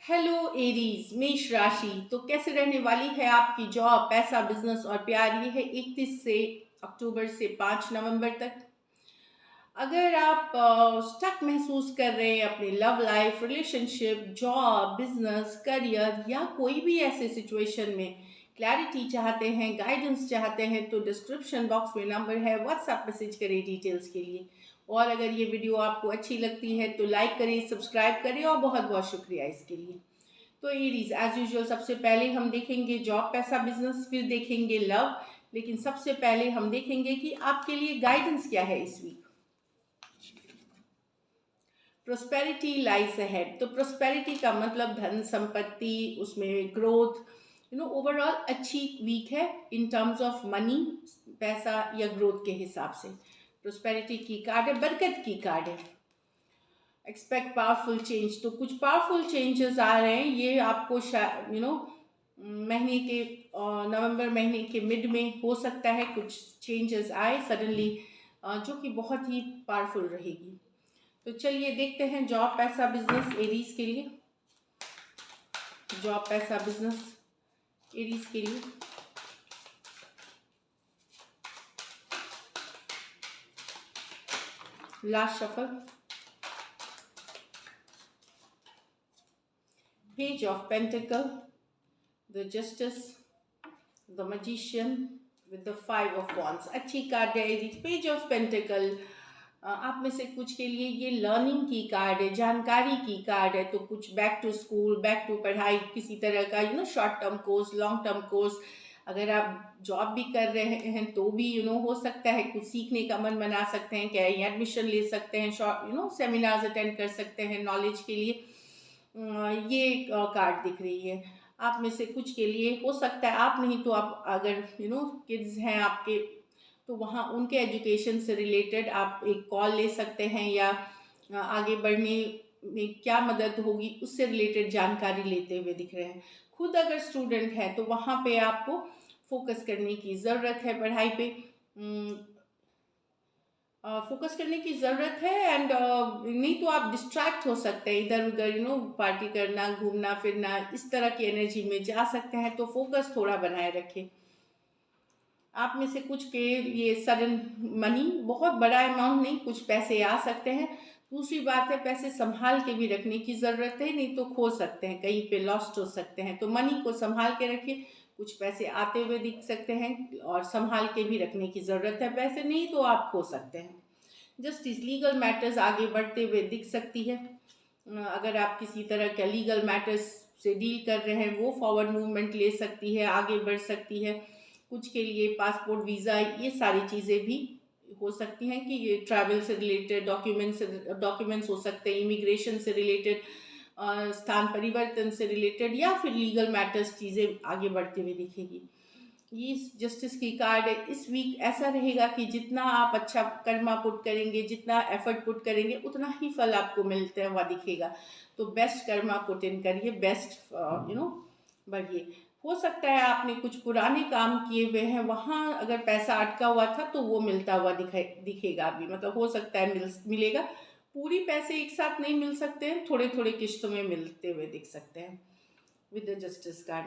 Hello Aries मेष राशि। तो कैसे रहने वाली है आपकी जॉब, पैसा, बिजनेस और प्यार? ये है 31 से अक्टूबर से 5 नवंबर तक। अगर आप स्टक महसूस कर रहे हैं अपने love life, relationship, job, business, career या कोई भी ऐसे सिचुएशन में क्लैरिटी चाहते हैं, गाइडेंस चाहते हैं, तो डिस्क्रिप्शन बॉक्स में नंबर है, व्हाट्सएप मैसेज करें डिटेल्स के लिए। और अगर ये वीडियो आपको अच्छी लगती है तो लाइक करें, सब्सक्राइब करें और बहुत बहुत शुक्रिया इसके लिए। तो एरीज एज यूजुअल सबसे पहले हम देखेंगे जॉब, पैसा, बिजनेस, फिर देखेंगे लव। लेकिन सबसे पहले हम देखेंगे कि आपके लिए गाइडेंस क्या है इस वीक। Prosperity lies ahead. तो प्रोस्पेरिटी का मतलब धन संपत्ति, उसमें ग्रोथ, ओवरऑल अच्छी वीक है इन टर्म्स ऑफ मनी, पैसा या ग्रोथ के हिसाब से। प्रोस्पेरिटी की कार्ड है, बरकत की कार्ड है। Expect powerful change. तो कुछ पावरफुल चेंजेस आ रहे हैं, ये आपको महीने के नवंबर महीने के मिड में हो सकता है कुछ चेंजेस आए सडनली, जो कि बहुत ही पावरफुल रहेगी। तो चलिए देखते हैं जॉब, पैसा, बिजनेस एरीज के लिए। जॉब, पैसा, बिजनेस एरीज के लिए। Last shuffle. Page of pentacle, the justice, the magician with the 5 of wands. अच्छी कार्ड है एरीज। पेज ऑफ पेंटिकल आप में से कुछ के लिए ये लर्निंग की कार्ड है, जानकारी की कार्ड है। तो कुछ back to school, back to पढ़ाई, किसी तरह का short term course, long term course. अगर आप जॉब भी कर रहे हैं तो भी हो सकता है कुछ सीखने का मन बना सकते हैं, कहीं एडमिशन ले सकते हैं, शॉर्ट सेमिनार्स अटेंड कर सकते हैं नॉलेज के लिए। ये कार्ड दिख रही है। आप में से कुछ के लिए हो सकता है, आप नहीं तो आप अगर किड्स हैं आपके, तो वहाँ उनके एजुकेशन से रिलेटेड आप एक कॉल ले सकते हैं, या आगे बढ़ने में क्या मदद होगी उससे रिलेटेड जानकारी लेते हुए दिख रहे हैं। खुद अगर स्टूडेंट है तो वहाँ पे आपको फोकस करने की ज़रूरत है, पढ़ाई पे फोकस करने की ज़रूरत है। एंड नहीं तो आप डिस्ट्रैक्ट हो सकते हैं, इधर उधर पार्टी करना, घूमना फिरना, इस तरह की एनर्जी में जा सकते हैं। तो फोकस थोड़ा बनाए रखें। आप में से कुछ के ये सडन मनी, बहुत बड़ा अमाउंट नहीं, कुछ पैसे आ सकते हैं। दूसरी बात है, पैसे संभाल के भी रखने की ज़रूरत है, नहीं तो खो सकते हैं, कहीं पे लॉस्ट हो सकते हैं। तो मनी को संभाल के रखिए। कुछ पैसे आते हुए दिख सकते हैं और संभाल के भी रखने की ज़रूरत है पैसे, नहीं तो आप खो सकते हैं। जस्टिस, लीगल मैटर्स आगे बढ़ते हुए दिख सकती है। अगर आप किसी तरह के लीगल मैटर्स से डील कर रहे हैं, वो फॉरवर्ड मूवमेंट ले सकती है, आगे बढ़ सकती है। कुछ के लिए पासपोर्ट, वीज़ा, ये सारी चीज़ें भी हो सकती हैं कि ये ट्रैवल से रिलेटेड डॉक्यूमेंट्स हो सकते हैं, इमिग्रेशन से रिलेटेड, स्थान परिवर्तन से रिलेटेड, या फिर लीगल मैटर्स चीज़ें आगे बढ़ते हुए दिखेगी। ये जस्टिस की कार्ड है। इस वीक ऐसा रहेगा कि जितना आप अच्छा कर्मा पुट करेंगे, जितना एफर्ट पुट करेंगे, उतना ही फल आपको मिलता हुआ दिखेगा। तो बेस्ट कर्मा पुट इन करिए, बेस्ट बढ़िए। हो सकता है आपने कुछ पुराने काम किए हुए हैं, वहाँ अगर पैसा अटका हुआ था तो वो मिलता हुआ दिखेगा अभी, मतलब हो सकता है मिलेगा। पूरी पैसे एक साथ नहीं मिल सकते हैं, थोड़े थोड़े किश्तों में मिलते हुए दिख सकते हैं with the justice card.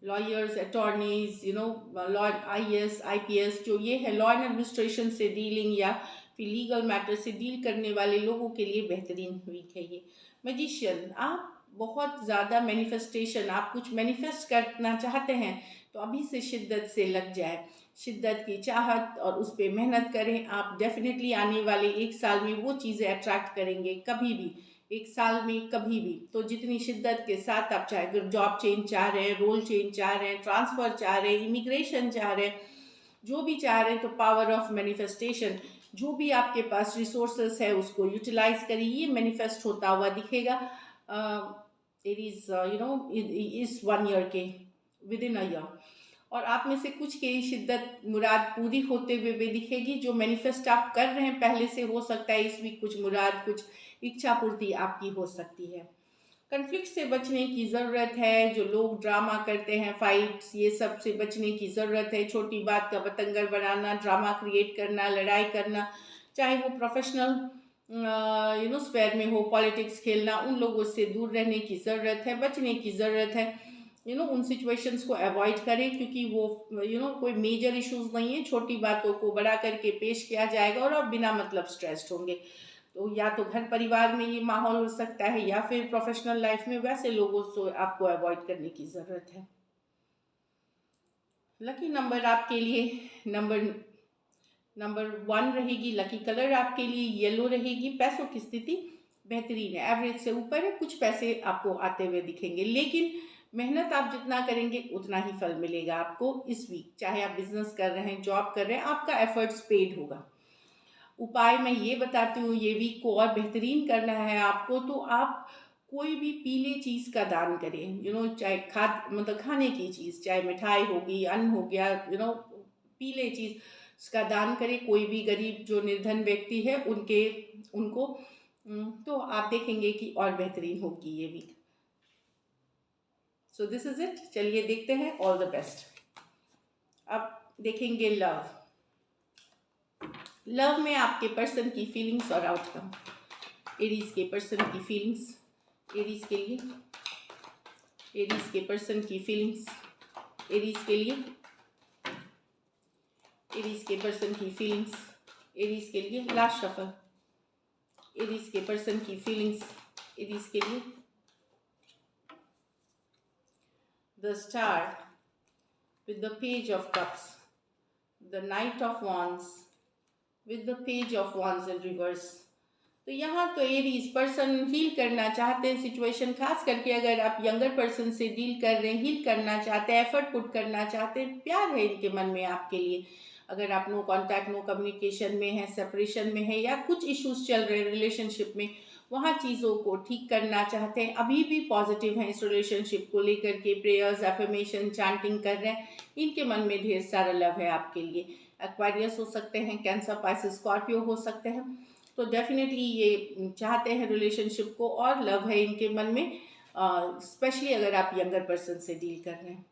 Lawyers, attorneys, law, IAS, IPS, जो ये है लॉ एंड एडमिनिस्ट्रेशन से डीलिंग या फिर लीगल मैटर से डील करने वाले लोगों के लिए बेहतरीन वीक है ये। मैजिशियन, आप बहुत ज़्यादा मैनिफेस्टेशन, आप कुछ मैनिफेस्ट करना चाहते हैं तो अभी से शिद्दत से लग जाए, शिद्दत की चाहत और उस पर मेहनत करें। आप डेफिनेटली आने वाले एक साल में वो चीज़ें अट्रैक्ट करेंगे, कभी भी एक साल में कभी भी। तो जितनी शिद्दत के साथ आप चाहे, अगर जॉब चेंज चाह रहे हैं, रोल चेंज चाह रहे हैं, ट्रांसफ़र चाह रहे हैं, इमिग्रेशन चाह रहे हैं, जो भी चाह रहे हैं, तो पावर ऑफ मैनिफेस्टेशन, जो भी आपके पास रिसोर्सेस है उसको यूटिलाइज करिए, ये मैनिफेस्ट होता हुआ दिखेगा एरीज, इस 1 ईयर के, विद इन अ ईयर। और आप में से कुछ की शिद्दत मुराद पूरी होते हुए भी दिखेगी। जो मैनिफेस्ट आप कर रहे हैं पहले से, हो सकता है इस वीक कुछ मुराद, कुछ इच्छा पूर्ति आपकी हो सकती है। कन्फ्लिक्ट से बचने की ज़रूरत है। जो लोग ड्रामा करते हैं, फाइट्स, ये सब से बचने की ज़रूरत है। छोटी बात का बतंगड़ बनाना, ड्रामा क्रिएट करना, लड़ाई करना, चाहे वो प्रोफेशनल स्फेयर में हो, पॉलिटिक्स खेलना, उन लोगों से दूर रहने की ज़रूरत है, बचने की ज़रूरत है। उन सिचुएशंस को अवॉइड करें, क्योंकि वो कोई मेजर इश्यूज नहीं है, छोटी बातों को बड़ा करके पेश किया जाएगा और आप बिना मतलब स्ट्रेस्ड होंगे। तो या तो घर परिवार में ये माहौल हो सकता है, या फिर प्रोफेशनल लाइफ में वैसे लोगों से आपको अवॉइड करने की ज़रूरत है। लकी नंबर आपके लिए नंबर नंबर 1 रहेगी। लकी कलर आपके लिए येलो रहेगी। पैसों की स्थिति बेहतरीन है, एवरेज से ऊपर है। कुछ पैसे आपको आते हुए दिखेंगे, लेकिन मेहनत आप जितना करेंगे उतना ही फल मिलेगा आपको इस वीक। चाहे आप बिजनेस कर रहे हैं, जॉब कर रहे हैं, आपका एफर्ट्स पेड होगा। उपाय मैं ये बताती हूँ, ये वीक को और बेहतरीन करना है आपको, तो आप कोई भी पीले चीज़ का दान करें। चाहे मतलब खाने की चीज़, चाहे मिठाई होगी, अन्न हो गया, पीले चीज़ का दान करें। कोई भी गरीब जो निर्धन व्यक्ति है उनको तो आप देखेंगे कि और बेहतरीन होगी ये week. So this is it. चलिए देखते हैं। All the best. अब देखेंगे लव। लव में आपके पर्सन की फीलिंग्स और आउटकम। एरीज के पर्सन की फीलिंग्स, एरीज के लिए, एरीज के पर्सन की फीलिंग्स, एरीज के लिए, एरीज के पर्सन की फीलिंग्स, एरीज के लिए। Last shuffle. एरीज के पर्सन की फीलिंग्स, एरीज के लिए। The star with the page of cups, the knight of wands with the page of wands in reverse। तो यहाँ तो एरीज पर्सन हील करना चाहते हैं सिचुएशन, खास करके अगर आप यंगर पर्सन से डील कर रहे हैं, हील करना चाहते हैं, एफर्ट पुट करना चाहते हैं, प्यार है इनके मन में आपके लिए। अगर आप नो कांटेक्ट, नो कम्युनिकेशन में है, सेपरेशन में है, या कुछ इश्यूज चल रहे हैं रिलेशनशिप में, वहाँ चीज़ों को ठीक करना चाहते हैं, अभी भी पॉजिटिव हैं इस रिलेशनशिप को लेकर के, प्रेयर्स, एफर्मेशन, चांटिंग कर रहे हैं, इनके मन में ढेर सारा लव है आपके लिए। एक्वारियस हो सकते हैं, कैंसर, पाइसेस, स्कॉर्पियो हो सकते हैं। तो डेफिनेटली ये चाहते हैं रिलेशनशिप को, और लव है इनके मन में, स्पेशली अगर आप यंगर पर्सन से डील कर रहे हैं।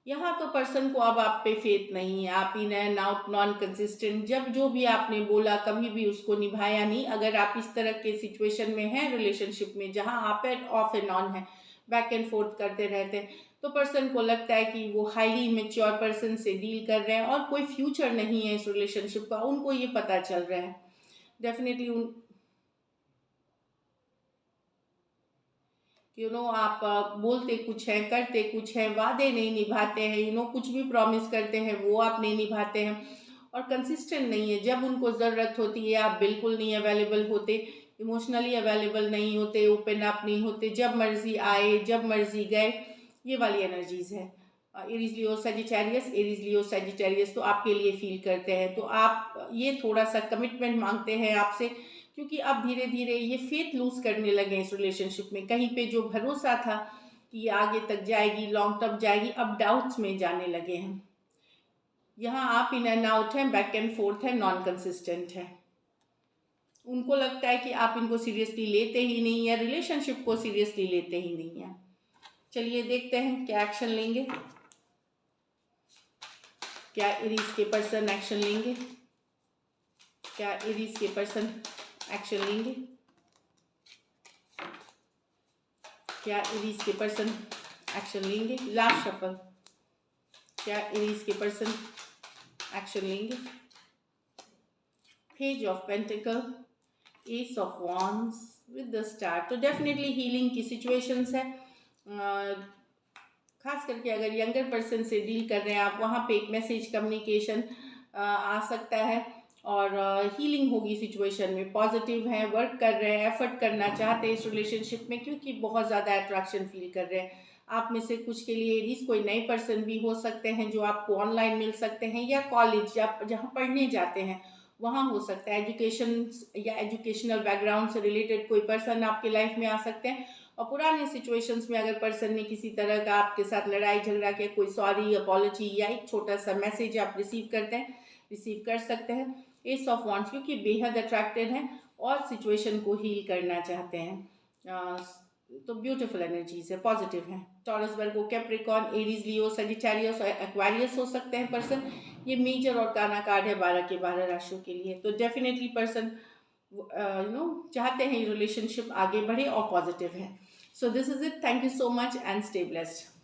यहाँ तो पर्सन को अब आप पे फेथ नहीं है, आप in and out, non consistent, जब जो भी आपने बोला कभी भी उसको निभाया नहीं। अगर आप इस तरह के सिचुएशन में हैं रिलेशनशिप में, जहाँ आप एंड ऑफ एंड ऑन है, बैक एंड फोर्थ करते रहते हैं, तो पर्सन को लगता है कि वो हाईली इमेच्योर पर्सन से डील कर रहे हैं और कोई फ्यूचर नहीं है इस रिलेशनशिप का, उनको ये पता चल रहा है। डेफिनेटली आप बोलते कुछ हैं, करते कुछ हैं, वादे नहीं निभाते हैं, कुछ भी प्रॉमिस करते हैं वो आप नहीं निभाते हैं, और कंसिस्टेंट नहीं है। जब उनको ज़रूरत होती है आप बिल्कुल नहीं अवेलेबल होते, इमोशनली अवेलेबल नहीं होते, ओपन अप नहीं होते, जब मर्जी आए जब मर्जी गए, ये वाली एनर्जीज है। Aries Leo Sagittarius, Aries Leo Sagittarius तो आपके लिए फील करते हैं, तो आप ये थोड़ा सा कमिटमेंट मांगते हैं आपसे, क्योंकि अब धीरे धीरे ये फेथ लूज करने लगे इस रिलेशनशिप में। कहीं पे जो भरोसा था कि ये आगे तक जाएगी, लॉन्ग टर्म जाएगी, अब डाउट्स में जाने लगे हैं। यहाँ आप इन एंड आउट हैं, बैक एंड फोर्थ है, नॉन कंसिस्टेंट है। उनको लगता है कि आप इनको सीरियसली लेते ही नहीं है, रिलेशनशिप को सीरियसली लेते ही नहीं है। चलिए देखते हैं क्या एक्शन लेंगे, क्या एरीज के पर्सन एक्शन लेंगे, क्या एरीज के पर्सन एक्शन लेंगे, क्या एरीज के पर्सन एक्शन लेंगे। Last shuffle. क्या एरीज के पर्सन एक्शन लेंगे। Page of pentacle, S of wands with the star. तो डेफिनेटली हीलिंग की सिचुएशंस है, खास करके अगर यंगर पर्सन से डील कर रहे हैं आप, वहाँ पे एक मैसेज कम्युनिकेशन आ सकता है, और हीलिंग होगी सिचुएशन में। पॉजिटिव हैं, वर्क कर रहे हैं, एफर्ट करना चाहते हैं इस रिलेशनशिप में, क्योंकि बहुत ज़्यादा अट्रैक्शन फील कर रहे हैं। आप में से कुछ के लिए एरीज कोई नए पर्सन भी हो सकते हैं जो आपको ऑनलाइन मिल सकते हैं, या कॉलेज या जहाँ पढ़ने जाते हैं वहाँ हो सकता है। एजुकेशन या एजुकेशनल बैकग्राउंड से रिलेटेड कोई पर्सन आपके लाइफ में आ सकते हैं। और पुराने सिचुएशंस में अगर पर्सन ने किसी तरह का आपके साथ लड़ाई झगड़ा किया, कोई सॉरी, अपॉलॉजी या एक छोटा सा मैसेज आप रिसीव करते हैं, रिसीव कर सकते हैं। एस ऑफ वॉन्ड्स, क्योंकि बेहद अट्रैक्टेड हैं और सिचुएशन को हील करना चाहते हैं, तो ब्यूटीफुल एनर्जीज है, पॉजिटिव है। टॉरस, वर्गो, कैप्रिकॉर्न, एरीज, लियो, सजिटेरियस और एक्वारियस हो सकते हैं पर्सन। ये मेजर और काना कार्ड है 12 के 12 राशियों के लिए। तो डेफिनेटली पर्सन चाहते हैं ये रिलेशनशिप आगे बढ़े और पॉजिटिव है। सो this is it, thank you so much and stay blessed.